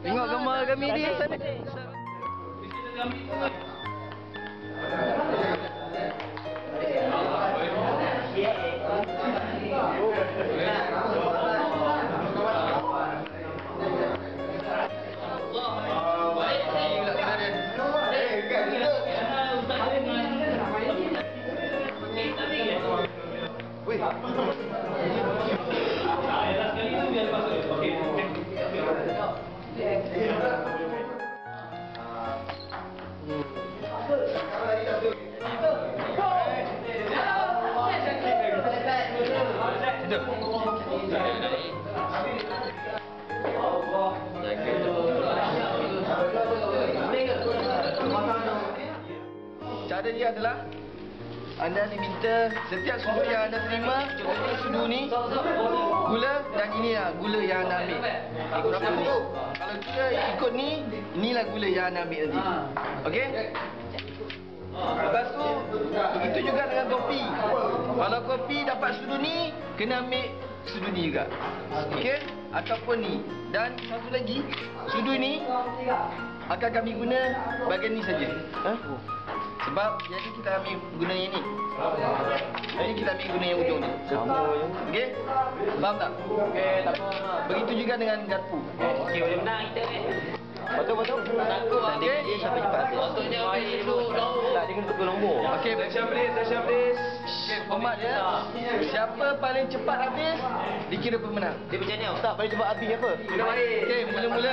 Tengok gambar kami di sana. Cara dia adalah anda diminta setiap sudu yang anda terima, contohnya sudu ni gula dan inilah gula yang anda ambil. Berapa ni? Kalau kita ikut ni, inilah gula yang anda ambil nanti. Okey? Lepas tu begitu juga dengan kopi. Kalau kopi dapat sudu ni, kena ambil sudu ni juga. Okey? Ataupun ni. Dan satu lagi, sudu ni akan kami guna bahagian ni saja. Sebab jadi kita ambil guna yang ni. Jadi kita ambil guna yang ujung ni. Okey? Faham tak? Okey, tak apa. Begitu juga dengan garpu. Okey, boleh menang kita ni. Betul. Takut okey. Sampai cepat. Maksudnya ambil dulu nombor. Tak, dia kena tukar nombor. Okey, Tasha please. Okey, format dia. Siapa paling cepat habis dikira pemenang. Dia macam ni. Tak, paling cepat habis apa? Minum air. Okey, mula-mula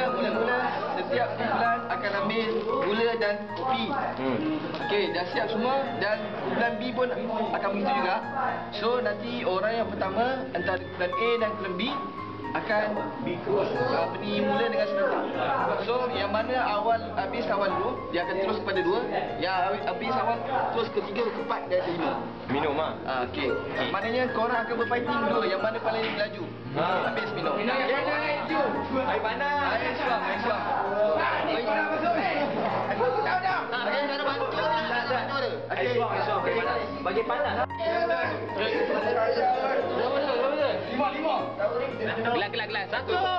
setiap kumpulan akan ambil gula dan kopi. Okey, dah siap semua dan kumpulan B pun akan begitu juga. So nanti orang yang pertama antara kumpulan A dan kumpulan B akan mula dengan satu. So yang mana habis awal dulu, dia akan terus kepada dua. Yang habis awal terus ketiga, keempat dan kelima. Minum Okey. Maknanya korang akan berfighting dua, yang mana paling laju. Habis minum. Air panas. Air suam. Bagi panas. Lima. Gelas. Satu. Gelas.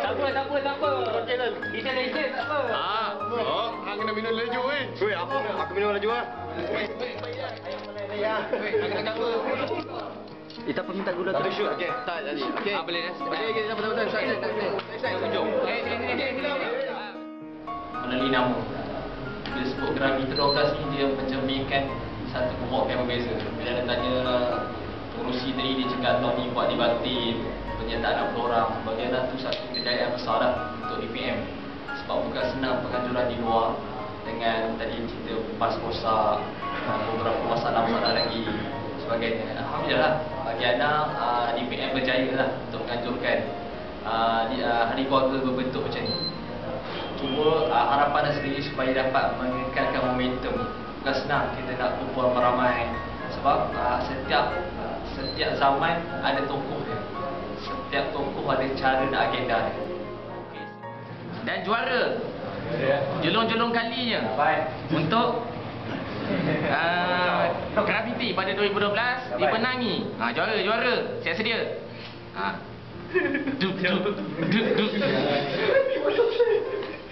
Siapa? Isan, tak apa. Hang kena minum laju aku minum laju Kita pergi minta gula tu. shoot, okey. Tak tadi. Okey. Boleh dah. Okey, betul. Saya tunjuk. Mengenali nama. Bila sebut Grammy ke-12 ni, dia mencerminkan satu kelompok yang berbeza. Bila dia tanya pengurusi tadi, dia cakap tahun ni buat dibatin penyertaan 60 orang. Bagian tu satu kejayaan besar dah untuk DPM. Sebab bukan senang penganjuran di luar dengan tadi cerita pas-posa, beberapa masalah lagi sebagainya. Alhamdulillah, bagi anak DPM berjaya lah untuk menganjurkan hari keluarga berbentuk macam ni. Cuma harapan sendiri supaya dapat mengekalkan momentum. Bukan senang kita nak kumpul ramai. Sebab setiap zaman ada tokoh dia. Setiap tokoh ada cara dan agenda dia. Dan juara julung-julung kalinya untuk Gravity pada 2012 dimenangi. Juara. Siap sedia. Duk.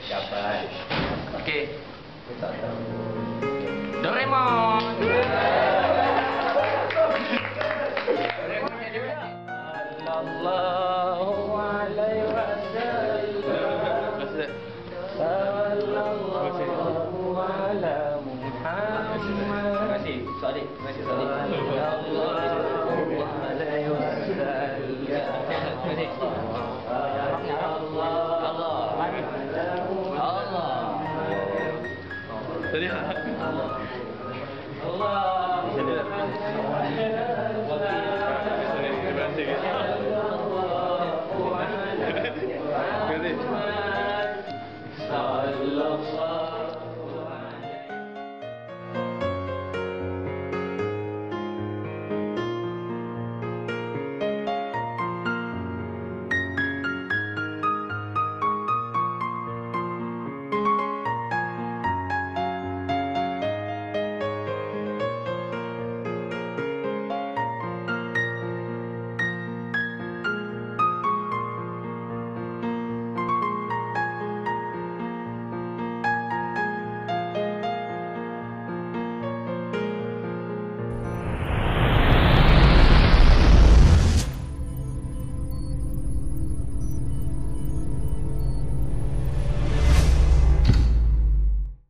Dapat. Okey. Doraemon.